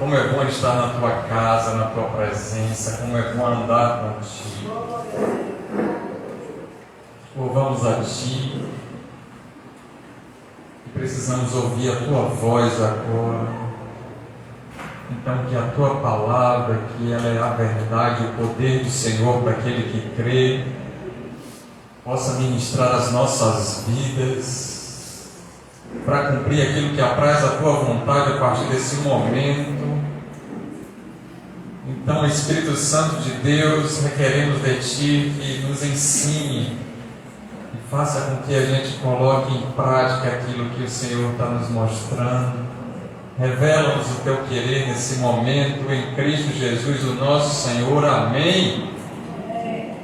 Como é bom estar na tua casa, na tua presença, como é bom andar contigo. Louvamos a ti e precisamos ouvir a tua voz agora. Então, que a tua palavra, que ela é a verdade, o poder do Senhor para aquele que crê, possa ministrar as nossas vidas, para cumprir aquilo que apraz a tua vontade a partir desse momento. Então, Espírito Santo de Deus, requeremos de ti que nos ensine e faça com que a gente coloque em prática aquilo que o Senhor está nos mostrando. Revela-nos o teu querer nesse momento, em Cristo Jesus, o nosso Senhor. Amém.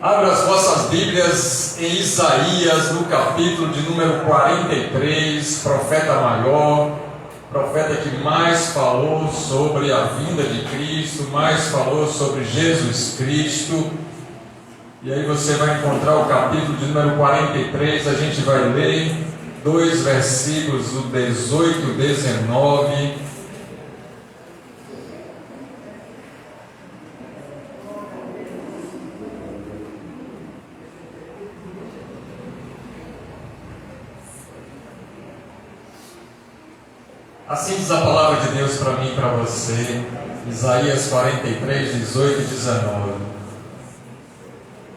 Abra as vossas Bíblias em Isaías, no capítulo de número 43, profeta maior, profeta que mais falou sobre a vinda de Cristo, mais falou sobre Jesus Cristo. E aí você vai encontrar o capítulo de número 43, a gente vai ler dois versículos, o 18 e o 19. Assim diz a palavra de Deus para mim e para você, Isaías 43, 18 e 19.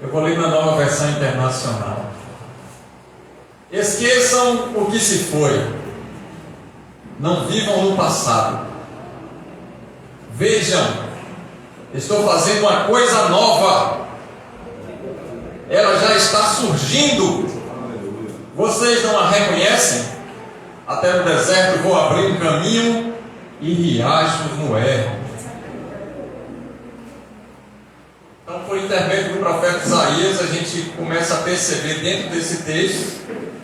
Eu vou ler na Nova Versão Internacional. Esqueçam o que se foi, não vivam no passado. Vejam, estou fazendo uma coisa nova, ela já está surgindo. Vocês não a reconhecem? Até no deserto vou abrir um caminho e riachos no erro. Então, por intermédio do profeta Isaías, a gente começa a perceber dentro desse texto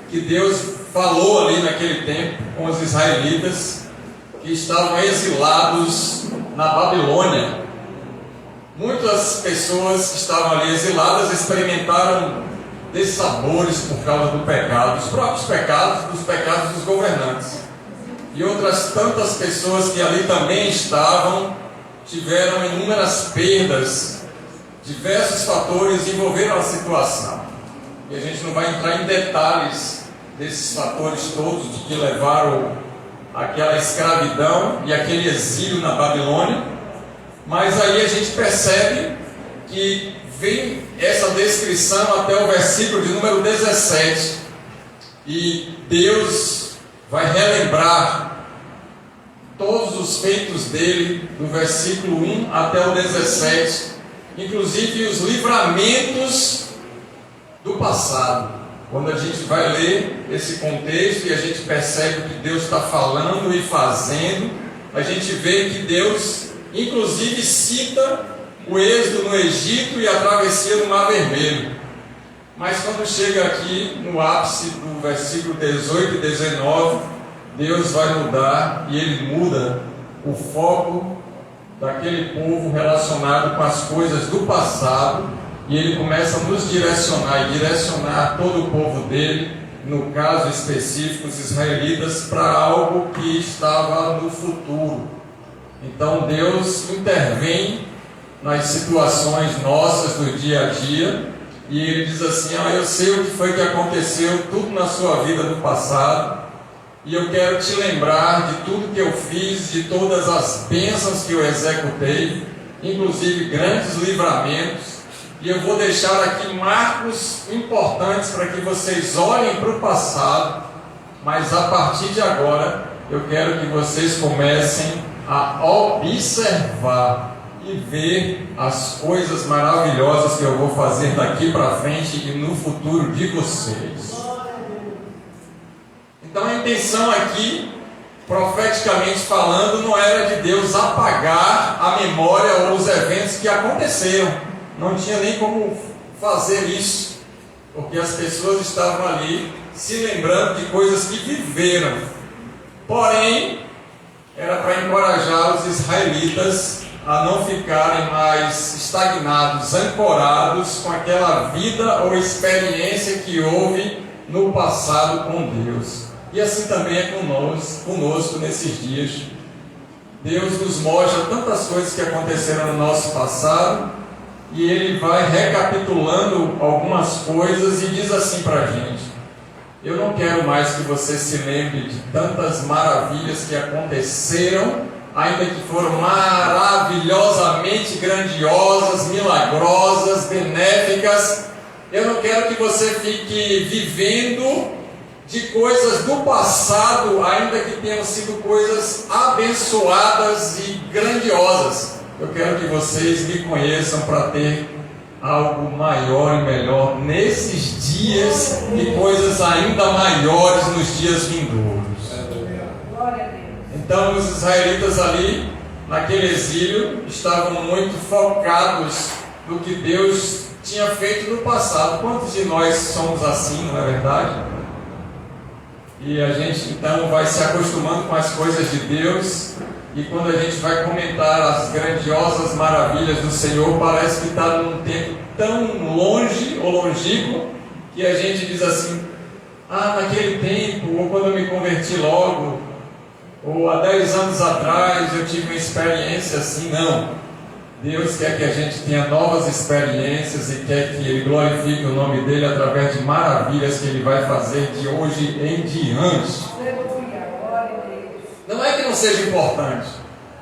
que Deus falou ali naquele tempo com os israelitas que estavam exilados na Babilônia. Muitas pessoas que estavam ali exiladas experimentaram dessabores por causa do pecado, dos próprios pecados, dos pecados dos governantes. E outras tantas pessoas que ali também estavam tiveram inúmeras perdas. Diversos fatores envolveram a situação. E a gente não vai entrar em detalhes desses fatores todos de que levaram àquela escravidão e aquele exílio na Babilônia. Mas aí a gente percebe que vem essa descrição até o versículo de número 17. E Deus vai relembrar todos os feitos dele, do versículo 1 até o 17, inclusive os livramentos do passado. Quando a gente vai ler esse contexto e a gente percebe o que Deus está falando e fazendo, a gente vê que Deus inclusive cita o êxodo no Egito e a travessia do Mar Vermelho. Mas quando chega aqui no ápice do versículo 18 e 19, Deus vai mudar, e Ele muda o foco daquele povo relacionado com as coisas do passado, e Ele começa a nos direcionar, e direcionar todo o povo dele, no caso específico os israelitas, para algo que estava no futuro. Então Deus intervém nas situações nossas do dia a dia, e Ele diz assim: eu sei o que foi que aconteceu tudo na sua vida do passado, e eu quero te lembrar de tudo que eu fiz, de todas as bênçãos que eu executei, inclusive grandes livramentos, e eu vou deixar aqui marcos importantes para que vocês olhem para o passado, mas a partir de agora eu quero que vocês comecem a observar e ver as coisas maravilhosas que eu vou fazer daqui para frente e no futuro de vocês. Então a intenção aqui, profeticamente falando, não era de Deus apagar a memória ou os eventos que aconteceram. Não tinha nem como fazer isso, porque as pessoas estavam ali se lembrando de coisas que viveram. Porém, era para encorajar os israelitas a não ficarem mais estagnados, ancorados com aquela vida ou experiência que houve no passado com Deus. E assim também é conosco nesses dias. Deus nos mostra tantas coisas que aconteceram no nosso passado, e Ele vai recapitulando algumas coisas e diz assim para a gente: eu não quero mais que você se lembre de tantas maravilhas que aconteceram, ainda que foram maravilhosamente grandiosas, milagrosas, benéficas. Eu não quero que você fique vivendo de coisas do passado, ainda que tenham sido coisas abençoadas e grandiosas. Eu quero que vocês me conheçam para ter algo maior e melhor nesses dias e coisas ainda maiores nos dias vindouros. Então os israelitas ali, naquele exílio, estavam muito focados no que Deus tinha feito no passado. Quantos de nós somos assim, não é verdade? E a gente então vai se acostumando com as coisas de Deus, e quando a gente vai comentar as grandiosas maravilhas do Senhor, parece que está num tempo tão longe ou longínquo, que a gente diz assim: naquele tempo, ou quando eu me converti logo, ou há 10 anos atrás eu tive uma experiência assim. Não. Deus quer que a gente tenha novas experiências e quer que Ele glorifique o nome dEle através de maravilhas que Ele vai fazer de hoje em diante. Não é que não seja importante.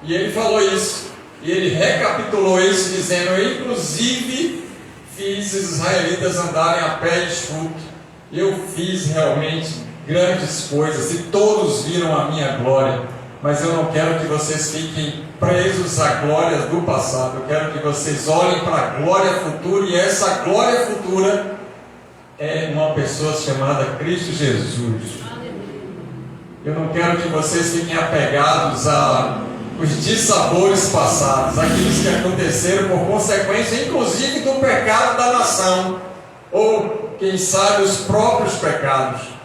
E Ele falou isso. E Ele recapitulou isso dizendo: eu inclusive fiz os israelitas andarem a pé enxuto. Eu fiz realmente grandes coisas e todos viram a minha glória. Mas eu não quero que vocês fiquem presos à glória do passado. Eu quero que vocês olhem para a glória futura, e essa glória futura é uma pessoa chamada Cristo Jesus. Eu não quero que vocês fiquem apegados aos dissabores passados, aqueles que aconteceram por consequência, inclusive, do pecado da nação, ou, quem sabe, os próprios pecados.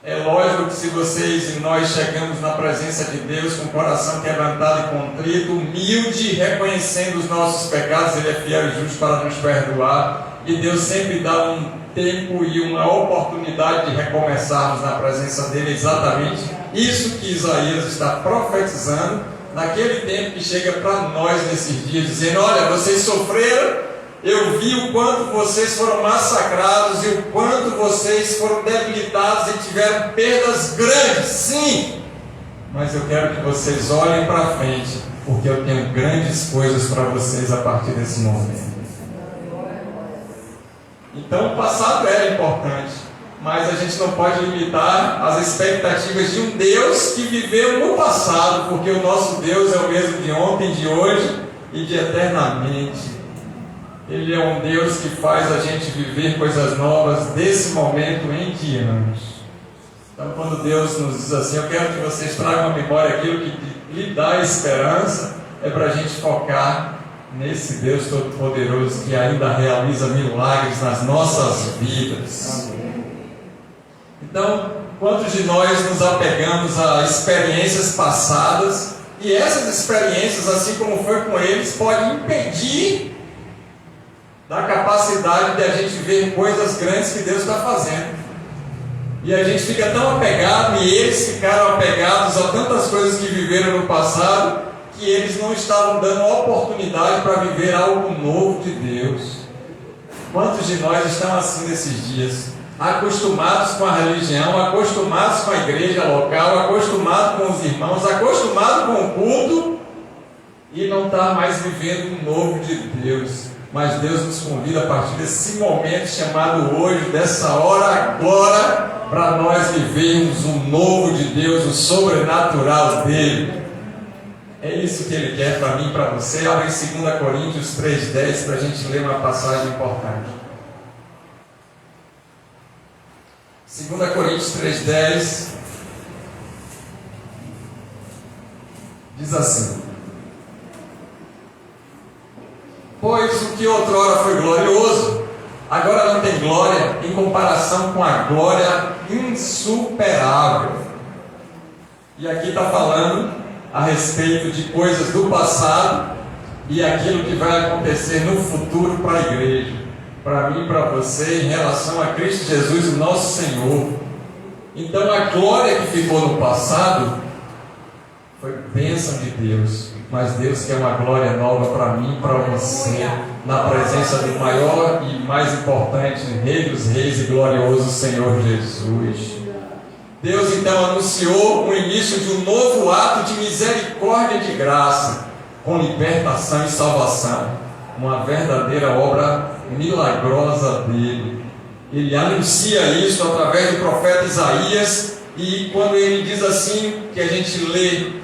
É lógico que se vocês e nós chegamos na presença de Deus com o coração quebrantado e contrito, humilde, reconhecendo os nossos pecados, Ele é fiel e justo para nos perdoar, e Deus sempre dá um tempo e uma oportunidade de recomeçarmos na presença dEle. Exatamente isso que Isaías está profetizando naquele tempo que chega para nós nesses dias, dizendo: olha, vocês sofreram, eu vi o quanto vocês foram massacrados e o quanto vocês foram debilitados e tiveram perdas grandes, sim, mas eu quero que vocês olhem para frente, porque eu tenho grandes coisas para vocês a partir desse momento. Então o passado era importante, mas a gente não pode limitar as expectativas de um Deus que viveu no passado, porque o nosso Deus é o mesmo de ontem, de hoje e de eternamente. Ele é um Deus que faz a gente viver coisas novas desse momento em diante. Então, quando Deus nos diz assim: eu quero que vocês tragam à memória aquilo que lhe dá esperança, é para a gente focar nesse Deus Todo-Poderoso que ainda realiza milagres nas nossas vidas. Então, quantos de nós nos apegamos a experiências passadas, e essas experiências, assim como foi com eles, podem impedir da capacidade de a gente ver coisas grandes que Deus está fazendo. E a gente fica tão apegado, e eles ficaram apegados a tantas coisas que viveram no passado, que eles não estavam dando oportunidade para viver algo novo de Deus. Quantos de nós estão assim nesses dias? Acostumados com a religião, acostumados com a igreja local, acostumados com os irmãos, acostumados com o culto, e não está mais vivendo um novo de Deus. Mas Deus nos convida a partir desse momento chamado hoje, dessa hora agora, para nós vivermos um novo de Deus, o sobrenatural dele. É isso que Ele quer para mim e para você. Abre em 2 Coríntios 3,10 para a gente ler uma passagem importante. 2 Coríntios 3,10 diz assim: pois o que outrora foi glorioso, agora não tem glória em comparação com a glória insuperável. E aqui está falando a respeito de coisas do passado e aquilo que vai acontecer no futuro para a igreja, para mim e para você, em relação a Cristo Jesus, o nosso Senhor. Então a glória que ficou no passado foi bênção de Deus, mas Deus quer uma glória nova para mim e para você, na presença do maior e mais importante Rei dos Reis e glorioso Senhor Jesus. Deus então anunciou o início de um novo ato de misericórdia e de graça, com libertação e salvação, uma verdadeira obra milagrosa dele. Ele anuncia isso através do profeta Isaías, e quando ele diz assim, que a gente lê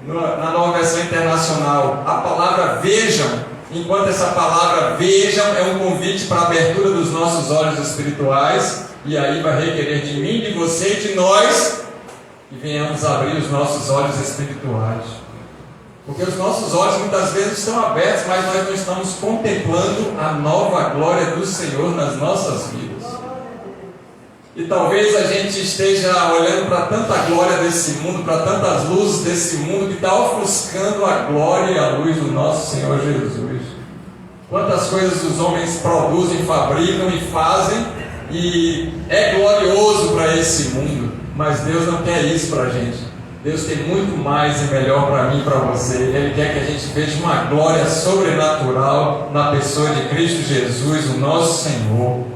na Nova Versão Internacional, a palavra vejam, enquanto essa palavra vejam é um convite para a abertura dos nossos olhos espirituais, e aí vai requerer de mim, de você e de nós, que venhamos abrir os nossos olhos espirituais. Porque os nossos olhos muitas vezes estão abertos, mas nós não estamos contemplando a nova glória do Senhor nas nossas vidas. E talvez a gente esteja olhando para tanta glória desse mundo, para tantas luzes desse mundo, que está ofuscando a glória e a luz do nosso Senhor Jesus. Quantas coisas os homens produzem, fabricam e fazem, e é glorioso para esse mundo, mas Deus não quer isso para a gente. Deus tem muito mais e melhor para mim e para você. Ele quer que a gente veja uma glória sobrenatural na pessoa de Cristo Jesus, o nosso Senhor.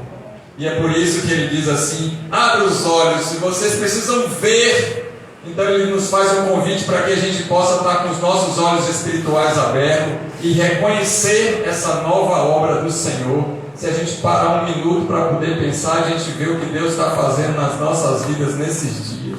E é por isso que ele diz assim: abre os olhos, se vocês precisam ver. Então ele nos faz um convite para que a gente possa estar com os nossos olhos espirituais abertos e reconhecer essa nova obra do Senhor. Se a gente parar um minuto para poder pensar, a gente vê o que Deus está fazendo nas nossas vidas nesses dias.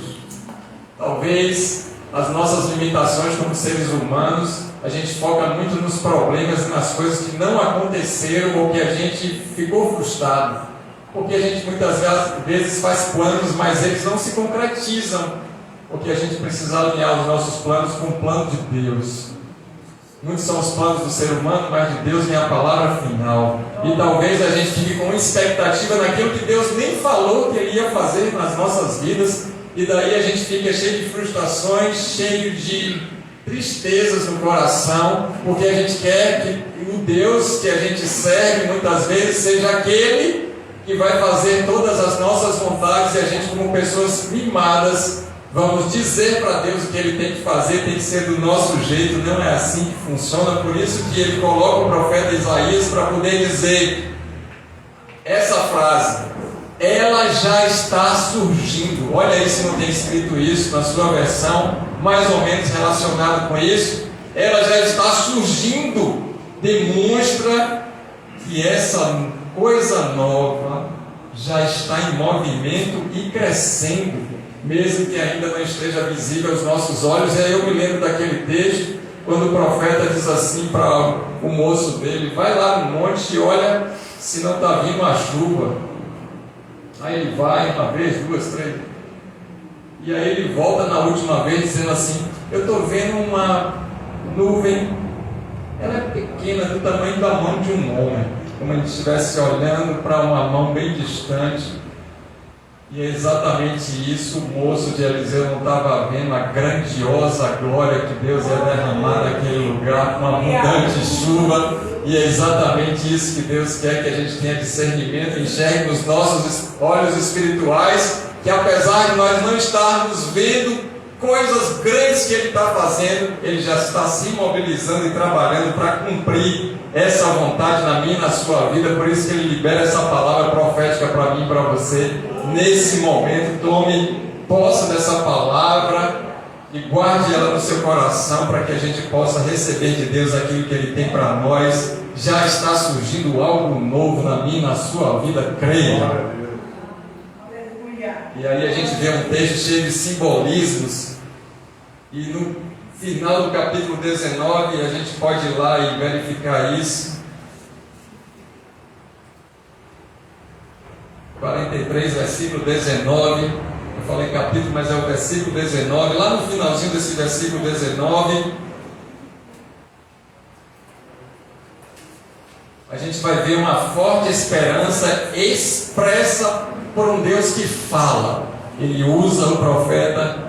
Talvez as nossas limitações como seres humanos, a gente foca muito nos problemas e nas coisas que não aconteceram ou que a gente ficou frustrado. Porque a gente muitas vezes faz planos, mas eles não se concretizam. Porque a gente precisa alinhar os nossos planos com o plano de Deus. Muitos são os planos do ser humano, mas de Deus vem a palavra final. E talvez a gente fique com uma expectativa naquilo que Deus nem falou que Ele ia fazer nas nossas vidas. E daí a gente fica cheio de frustrações, cheio de tristezas no coração, porque a gente quer que o Deus que a gente serve muitas vezes seja aquele que vai fazer todas as nossas vontades, e a gente, como pessoas mimadas, vamos dizer para Deus o que Ele tem que fazer, tem que ser do nosso jeito. Não é assim que funciona. Por isso que Ele coloca o profeta Isaías para poder dizer essa frase: ela já está surgindo. Olha aí se não tem escrito isso na sua versão, mais ou menos relacionado com isso. Ela já está surgindo. Demonstra que essa coisa nova já está em movimento e crescendo, mesmo que ainda não esteja visível aos nossos olhos. E aí eu me lembro daquele texto, quando o profeta diz assim para o moço dele: vai lá no monte e olha se não está vindo a chuva. Aí ele vai uma vez, duas, três, e aí ele volta na última vez dizendo assim: eu estou vendo uma nuvem, ela é pequena, do tamanho da mão de um homem, como ele estivesse olhando para uma mão bem distante. E é exatamente isso. O moço de Eliseu não estava vendo a grandiosa glória que Deus ia derramar naquele lugar, uma abundante chuva. E é exatamente isso que Deus quer que a gente tenha discernimento, enxergue nos nossos olhos espirituais, que apesar de nós não estarmos vendo coisas grandes que Ele está fazendo, Ele já está se mobilizando e trabalhando para cumprir essa vontade na minha e na sua vida. Por isso que Ele libera essa palavra profética para mim e para você. Nesse momento, tome posse dessa palavra e guarde ela no seu coração, para que a gente possa receber de Deus aquilo que Ele tem para nós. Já está surgindo algo novo na minha e na sua vida, creia. E aí a gente vê um texto cheio de simbolismos, e no final do capítulo 19 a gente pode ir lá e verificar isso. 43, versículo 19. Eu falei capítulo, mas é o versículo 19. Lá no finalzinho desse versículo 19, a gente vai ver uma forte esperança expressa por um Deus que fala. Ele usa o profeta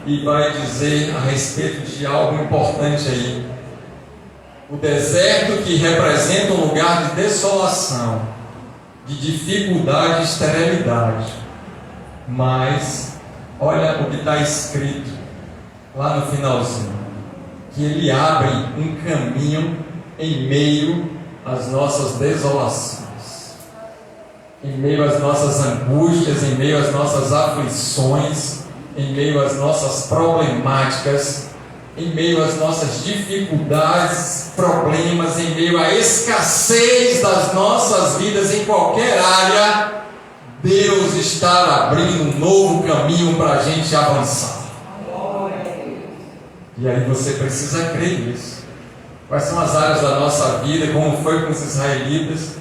e vai dizer a respeito de algo importante aí. O deserto, que representa um lugar de desolação, de dificuldade e esterilidade. Mas olha o que está escrito: lá no finalzinho, que Ele abre um caminho em meio às nossas desolações, em meio às nossas angústias, em meio às nossas aflições, em meio às nossas problemáticas, em meio às nossas dificuldades, problemas, em meio à escassez das nossas vidas em qualquer área, Deus está abrindo um novo caminho para a gente avançar. E aí você precisa crer nisso. Quais são as áreas da nossa vida, como foi com os israelitas,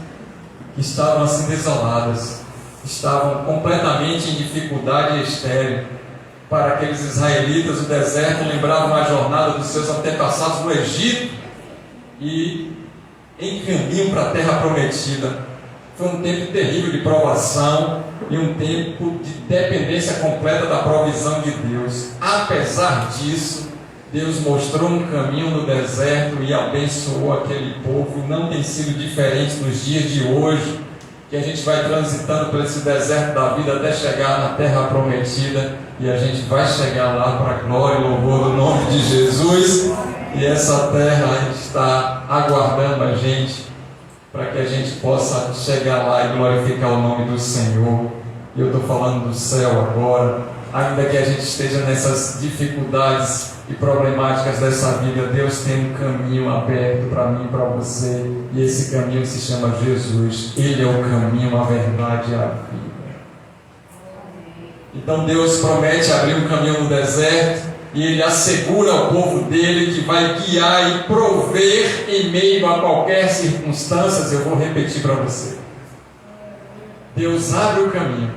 que estavam assim desoladas, estavam completamente em dificuldade e estéril. Para aqueles israelitas, o deserto lembrava uma jornada dos seus antepassados no Egito e em caminho para a terra prometida. Foi um tempo terrível de provação e um tempo de dependência completa da provisão de Deus. Apesar disso, Deus mostrou um caminho no deserto e abençoou aquele povo. Não tem sido diferente nos dias de hoje, que a gente vai transitando por esse deserto da vida até chegar na terra prometida, e a gente vai chegar lá para a glória e louvor do nome de Jesus, e essa terra está aguardando a gente para que a gente possa chegar lá e glorificar o nome do Senhor. E eu estou falando do céu agora. Ainda que a gente esteja nessas dificuldades e problemáticas dessa vida, Deus tem um caminho aberto para mim e para você, e esse caminho se chama Jesus. Ele é o caminho, a verdade e a vida. Então Deus promete abrir um caminho no deserto, e Ele assegura ao povo dele que vai guiar e prover em meio a qualquer circunstância. Eu vou repetir para você. Deus abre o caminho,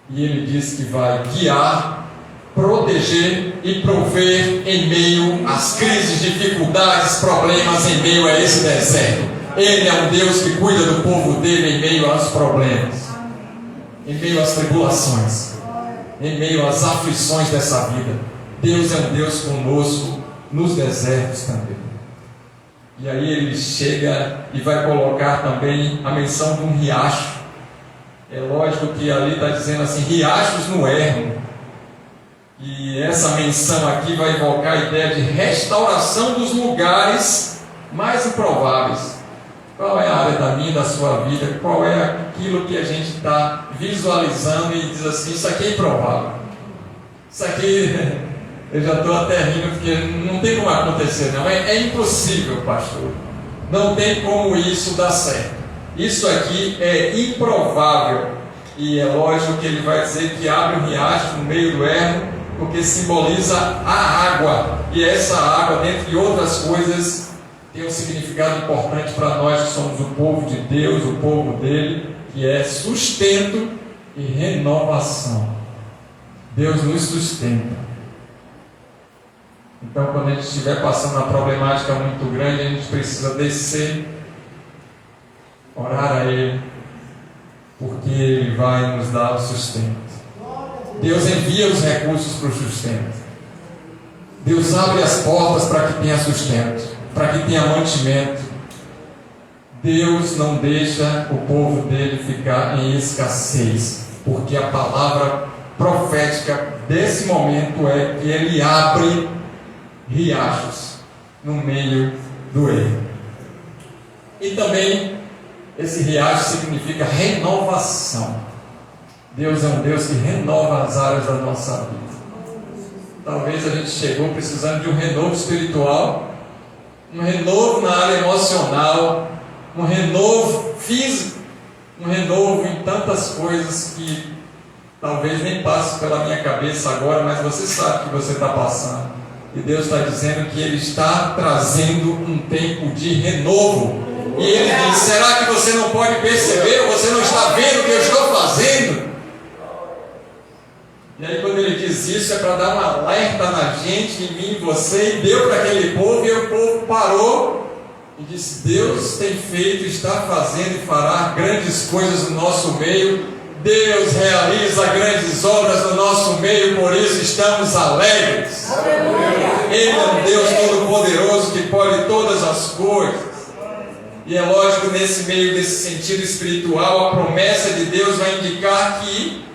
e Ele diz que vai guiar, proteger e prover em meio às crises, dificuldades, problemas, em meio a esse deserto. Ele é um Deus que cuida do povo dele em meio aos problemas, em meio às tribulações, em meio às aflições dessa vida. Deus é um Deus conosco nos desertos também. E aí Ele chega e vai colocar também a menção de um riacho. É lógico que ali está dizendo assim, riachos no ermo. E essa menção aqui vai evocar a ideia de restauração dos lugares mais improváveis. Qual é a área da minha, da sua vida? Qual é aquilo que a gente está visualizando e diz assim, isso aqui é improvável. Isso aqui, eu já estou até rindo, porque não tem como acontecer, não. É impossível, pastor. Não tem como isso dar certo. Isso aqui é improvável. E é lógico que ele vai dizer que abre um riacho no meio do ermo, porque simboliza a água. E essa água, dentre outras coisas, tem um significado importante para nós que somos o povo de Deus, o povo dele, que é sustento e renovação. Deus nos sustenta. Então, quando a gente estiver passando uma problemática muito grande, a gente precisa descer, orar a Ele, porque Ele vai nos dar o sustento. Deus envia os recursos para o sustento. Deus abre as portas para que tenha sustento, para que tenha mantimento. Deus não deixa o povo dele ficar em escassez, porque a palavra profética desse momento é que Ele abre riachos no meio do erro. E também esse riacho significa renovação. Deus é um Deus que renova as áreas da nossa vida. Talvez a gente chegou precisando de um renovo espiritual, um renovo na área emocional, um renovo físico, um renovo em tantas coisas que talvez nem passe pela minha cabeça agora, mas você sabe que você está passando. E Deus está dizendo que Ele está trazendo um tempo de renovo. E Ele diz, será que você não pode perceber, ou você não está vendo o que eu estou fazendo? E aí quando Ele diz isso, é para dar um alerta na gente, em mim, em você, e deu para aquele povo, e o povo parou e disse, Deus tem feito, está fazendo e fará grandes coisas no nosso meio. Deus realiza grandes obras no nosso meio, por isso estamos alegres. Ele é um Deus todo-poderoso que pode todas as coisas. E é lógico, nesse meio desse sentido espiritual, a promessa de Deus vai indicar que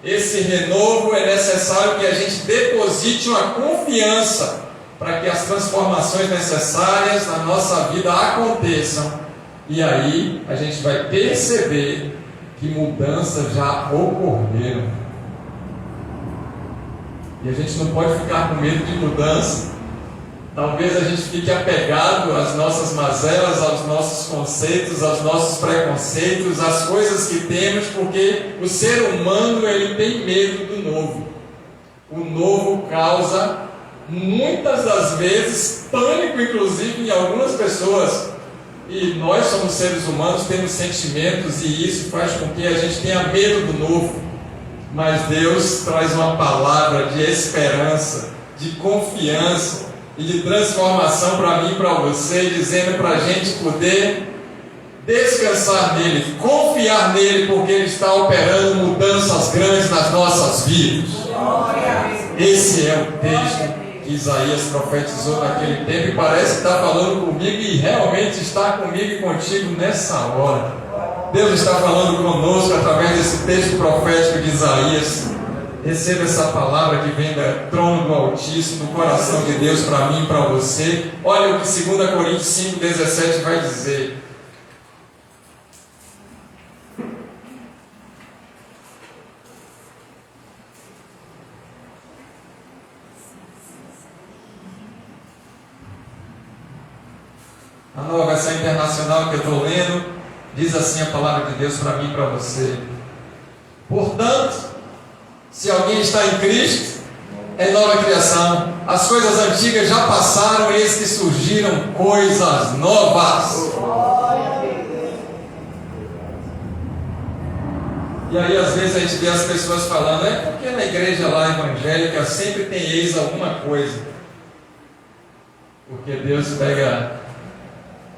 Esse renovo é necessário que a gente deposite uma confiança para que as transformações necessárias na nossa vida aconteçam. E aí a gente vai perceber que mudanças já ocorreram. E a gente não pode ficar com medo de mudança. Talvez a gente fique apegado às nossas mazelas, aos nossos conceitos, aos nossos preconceitos, às coisas que temos, porque o ser humano ele tem medo do novo. O novo causa, muitas das vezes, pânico, inclusive em algumas pessoas. E nós somos seres humanos, temos sentimentos, e isso faz com que a gente tenha medo do novo. Mas Deus traz uma palavra de esperança, de confiança e de transformação para mim e para você, dizendo para a gente poder descansar nele, confiar nele, porque ele está operando mudanças grandes nas nossas vidas. Esse é o texto que Isaías profetizou naquele tempo, e parece que está falando comigo, e realmente está comigo e contigo nessa hora. Deus está falando conosco através desse texto profético de Isaías. Receba essa palavra que vem do trono do Altíssimo, do coração de Deus para mim e para você. Olha o que 2 Coríntios 5,17 vai dizer. A nova versão internacional que eu estou lendo diz assim a palavra de Deus para mim e para você. Portanto, se alguém está em Cristo, é nova criação. As coisas antigas já passaram, eis que surgiram coisas novas. E aí às vezes a gente vê as pessoas falando, porque na igreja lá evangélica sempre tem eis alguma coisa. Porque Deus pega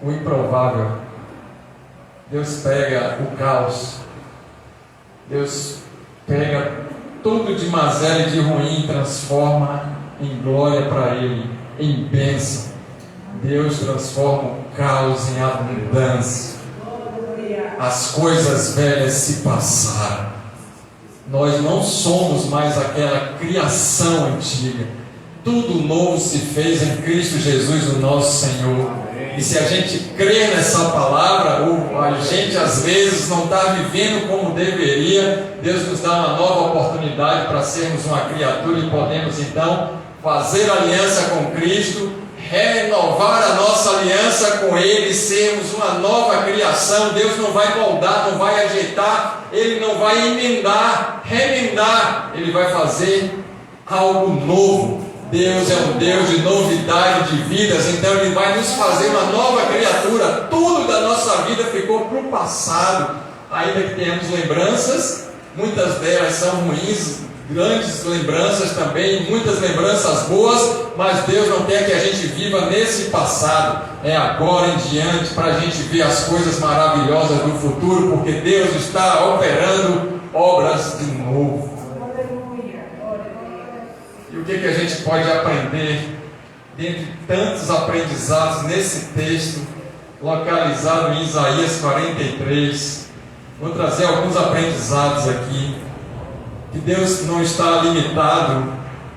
o improvável, Deus pega o caos, Deus pega tudo de mazela e de ruim, transforma em glória para Ele, em bênção. Deus transforma o caos em abundância. As coisas velhas se passaram. Nós não somos mais aquela criação antiga. Tudo novo se fez em Cristo Jesus, o nosso Senhor. E se a gente crer nessa palavra, ou a gente às vezes não está vivendo como deveria, Deus nos dá uma nova oportunidade para sermos uma criatura e podemos então fazer aliança com Cristo, renovar a nossa aliança com Ele, sermos uma nova criação. Deus não vai moldar, não vai ajeitar, Ele não vai emendar, remendar, Ele vai fazer algo novo. Deus é um Deus de novidade de vidas, então Ele vai nos fazer uma nova criatura. Tudo da nossa vida ficou para o passado, ainda que tenhamos lembranças, muitas delas são ruins, grandes lembranças também, muitas lembranças boas, mas Deus não quer que a gente viva nesse passado, é agora em diante, para a gente ver as coisas maravilhosas do futuro, porque Deus está operando obras de novo. E o que a gente pode aprender, dentre tantos aprendizados nesse texto, localizado em Isaías 43, vou trazer alguns aprendizados aqui, que Deus não está limitado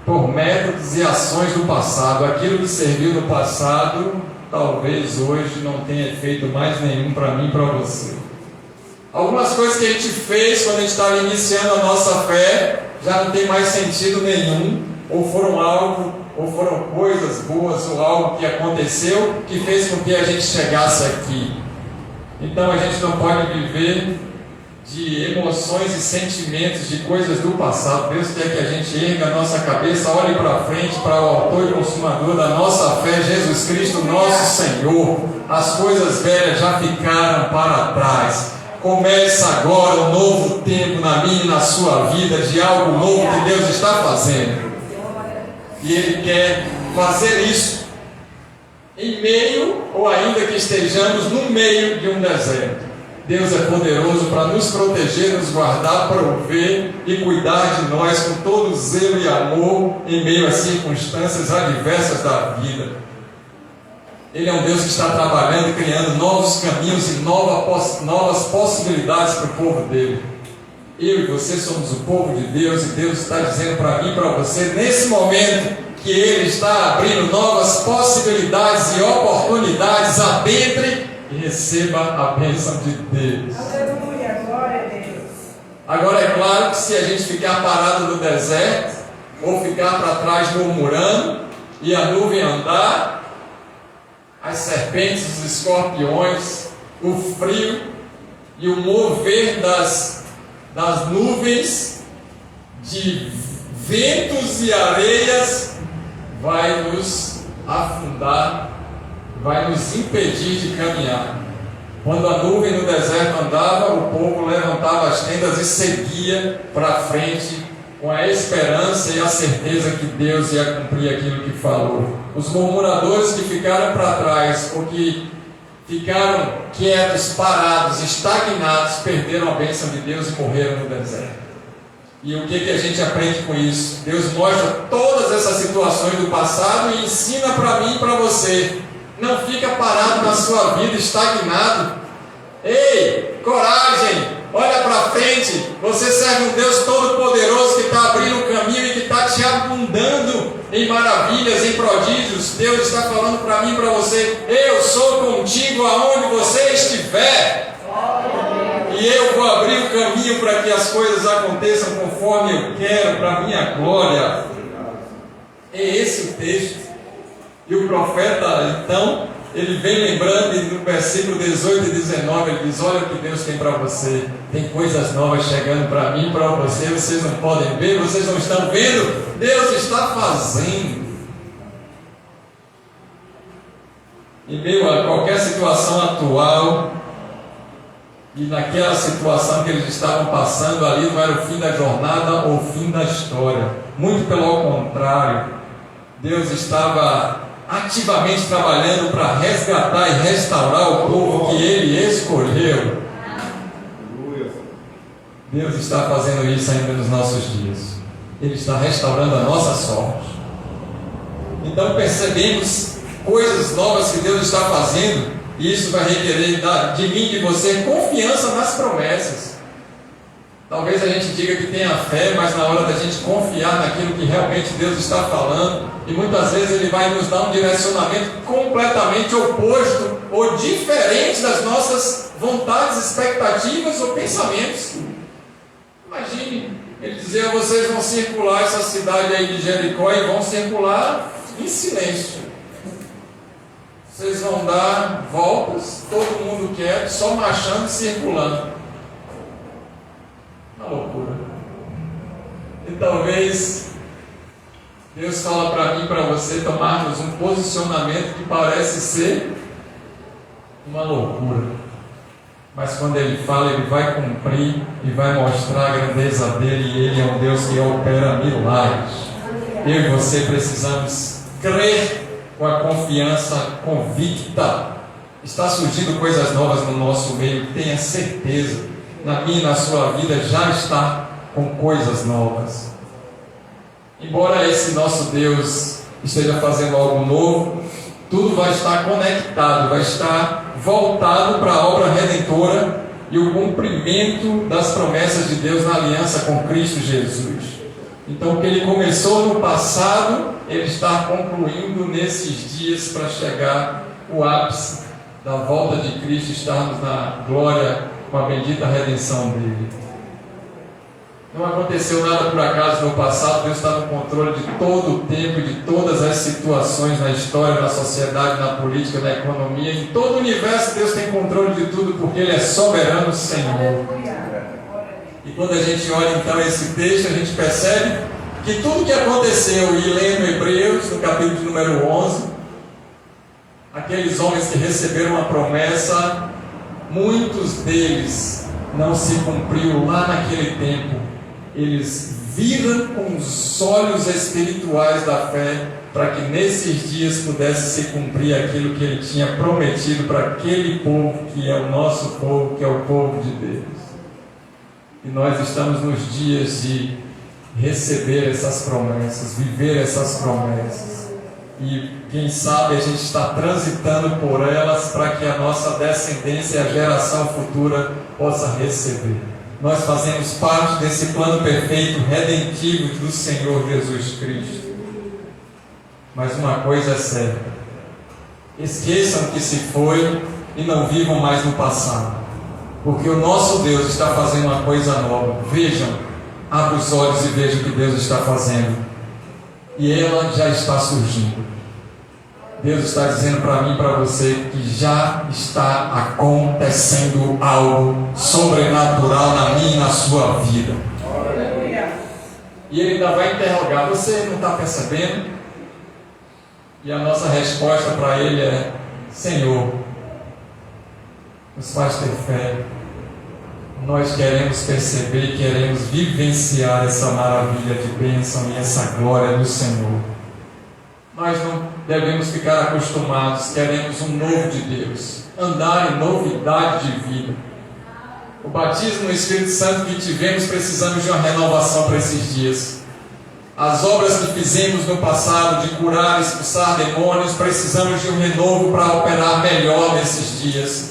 por métodos e ações do passado. Aquilo que serviu no passado, talvez hoje não tenha efeito mais nenhum para mim e para você. Algumas coisas que a gente fez quando a gente estava iniciando a nossa fé, já não tem mais sentido nenhum, ou foram coisas boas, ou algo que aconteceu, que fez com que a gente chegasse aqui. Então a gente não pode viver de emoções e sentimentos de coisas do passado. Deus quer que a gente erga a nossa cabeça, olhe para frente, para o autor e consumador da nossa fé, Jesus Cristo, nosso Senhor. As coisas velhas já ficaram para trás. Começa agora um novo tempo na minha e na sua vida, de algo novo que Deus está fazendo. E Ele quer fazer isso em meio, ou ainda que estejamos no meio de um deserto. Deus é poderoso para nos proteger, nos guardar, prover e cuidar de nós com todo zelo e amor em meio às circunstâncias adversas da vida. Ele é um Deus que está trabalhando e criando novos caminhos e novas possibilidades para o povo dele. Eu e você somos o povo de Deus, e Deus está dizendo para mim e para você, nesse momento, que Ele está abrindo novas possibilidades e oportunidades. Adentre e receba a bênção de Deus. Aleluia, glória a Deus. Agora é claro que se a gente ficar parado no deserto, ou ficar para trás murmurando, e a nuvem andar, as serpentes, os escorpiões, o frio e o mover das nuvens, de ventos e areias, vai nos afundar, vai nos impedir de caminhar. Quando a nuvem no deserto andava, o povo levantava as tendas e seguia para frente, com a esperança e a certeza que Deus ia cumprir aquilo que falou. Os murmuradores que ficaram para trás, ou que ficaram quietos, parados, estagnados, perderam a bênção de Deus e morreram no deserto. E o que a gente aprende com isso? Deus mostra todas essas situações do passado e ensina para mim e para você. Não fica parado na sua vida, estagnado. Ei, coragem! Olha para frente. Você serve um Deus todo-poderoso que está abrindo o caminho e que está te abundando em maravilhas, em prodígios. Deus está falando para mim e para você: eu sou contigo aonde você estiver. E eu vou abrir o caminho para que as coisas aconteçam conforme eu quero, para a minha glória. É esse o texto. E o profeta, então, ele vem lembrando, e no versículo 18 e 19, ele diz: olha o que Deus tem para você. Tem coisas novas chegando para mim e para você. Vocês não podem ver, vocês não estão vendo. Deus está fazendo. Em meio a qualquer situação atual, e naquela situação que eles estavam passando ali, não era o fim da jornada ou o fim da história. Muito pelo contrário, Deus estava ativamente trabalhando para resgatar e restaurar o povo que Ele escolheu. Deus está fazendo isso ainda nos nossos dias. Ele está restaurando a nossa sorte. Então percebemos coisas novas que Deus está fazendo, e isso vai requerer de mim e de você confiança nas promessas. Talvez a gente diga que tenha fé, mas na hora da gente confiar naquilo que realmente Deus está falando, e muitas vezes Ele vai nos dar um direcionamento completamente oposto ou diferente das nossas vontades, expectativas ou pensamentos. Imagine Ele dizer: vocês vão circular essa cidade aí de Jericó e vão circular em silêncio. Vocês vão dar voltas, todo mundo quieto, só marchando e circulando. Uma loucura. E talvez Deus fala para mim e para você tomarmos um posicionamento que parece ser uma loucura. Mas quando Ele fala, Ele vai cumprir e vai mostrar a grandeza dEle, e Ele é um Deus que opera milagres. Eu e você precisamos crer com a confiança convicta. Está surgindo coisas novas no nosso meio, tenha certeza. Na minha e na sua vida já está com coisas novas. Embora esse nosso Deus esteja fazendo algo novo, tudo vai estar conectado, vai estar voltado para a obra redentora e o cumprimento das promessas de Deus na aliança com Cristo Jesus. Então, o que Ele começou no passado, Ele está concluindo nesses dias para chegar o ápice da volta de Cristo, estarmos na glória com a bendita redenção dEle. Não aconteceu nada por acaso no passado. Deus está no controle de todo o tempo, de todas as situações na história, na sociedade, na política, na economia, em todo o universo. Deus tem controle de tudo, porque Ele é soberano Senhor. E quando a gente olha então esse texto, a gente percebe que tudo que aconteceu, e lendo Hebreus, no capítulo de número 11, aqueles homens que receberam a promessa, muitos deles não se cumpriu lá naquele tempo. Eles viram com os olhos espirituais da fé, para que nesses dias pudesse se cumprir aquilo que Ele tinha prometido para aquele povo que é o nosso povo, que é o povo de Deus. E nós estamos nos dias de receber essas promessas, viver essas promessas. E quem sabe a gente está transitando por elas para que a nossa descendência e a geração futura possa receber. nós fazemos parte desse plano perfeito, redentivo do Senhor Jesus Cristo. Mas uma coisa é certa: esqueçam o que se foi e não vivam mais no passado, porque o nosso Deus está fazendo uma coisa nova. Vejam, abra os olhos e vejam o que Deus está fazendo, e ela já está surgindo. Deus está dizendo para mim e para você que já está acontecendo algo sobrenatural na minha e na sua vida. E Ele ainda vai interrogar: você não está percebendo? E a nossa resposta para Ele é: Senhor, nos faz ter fé. Nós queremos perceber, queremos vivenciar essa maravilha de bênção e essa glória do Senhor. Nós não devemos ficar acostumados, queremos um novo de Deus, andar em novidade de vida. O batismo no Espírito Santo que tivemos, precisamos de uma renovação para esses dias. As obras que fizemos no passado de curar, expulsar demônios, precisamos de um renovo para operar melhor nesses dias.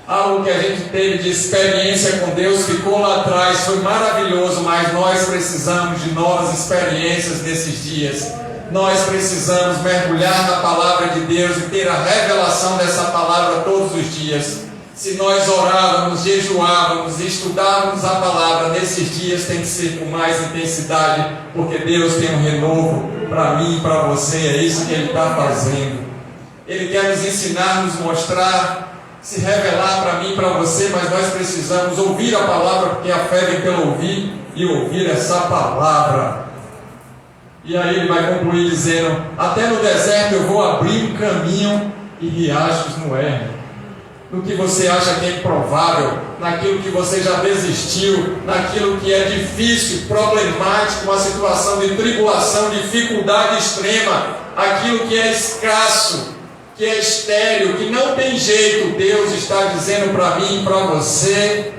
Algo que a gente teve de experiência com Deus ficou lá atrás, foi maravilhoso, mas nós precisamos de novas experiências nesses dias. Nós precisamos mergulhar na palavra de Deus e ter a revelação dessa palavra todos os dias. Se nós orávamos, jejuávamos e estudávamos a palavra nesses dias, tem que ser com mais intensidade, porque Deus tem um renovo para mim e para você. É isso que Ele está fazendo. Ele quer nos ensinar, nos mostrar, se revelar para mim e para você, mas nós precisamos ouvir a palavra, porque a fé vem pelo ouvir e ouvir essa palavra. E aí Ele vai concluir dizendo: até no deserto eu vou abrir um caminho e riachos no ermo. No que você acha que é improvável, naquilo que você já desistiu, naquilo que é difícil, problemático, uma situação de tribulação, dificuldade extrema, aquilo que é escasso, que é estéril, que não tem jeito, Deus está dizendo para mim e para você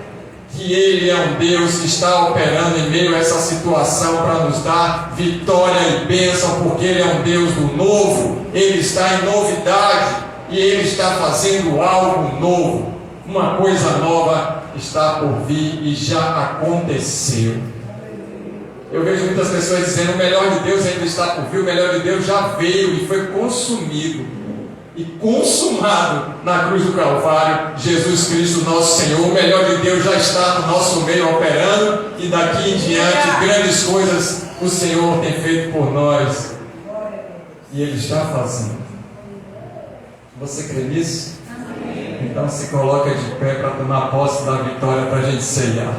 que Ele é um Deus que está operando em meio a essa situação para nos dar vitória e bênção, porque Ele é um Deus do novo, Ele está em novidade. E Ele está fazendo algo novo. Uma coisa nova está por vir e já aconteceu. Eu vejo muitas pessoas dizendo: o melhor de Deus ainda está por vir, o melhor de Deus já veio e foi consumido e consumado na cruz do Calvário, Jesus Cristo nosso Senhor. O melhor de Deus já está no nosso meio operando, e daqui em diante grandes coisas o Senhor tem feito por nós, e Ele está fazendo. Você crê nisso? Amém. Então se coloca de pé para tomar posse da vitória, para a gente ceiar.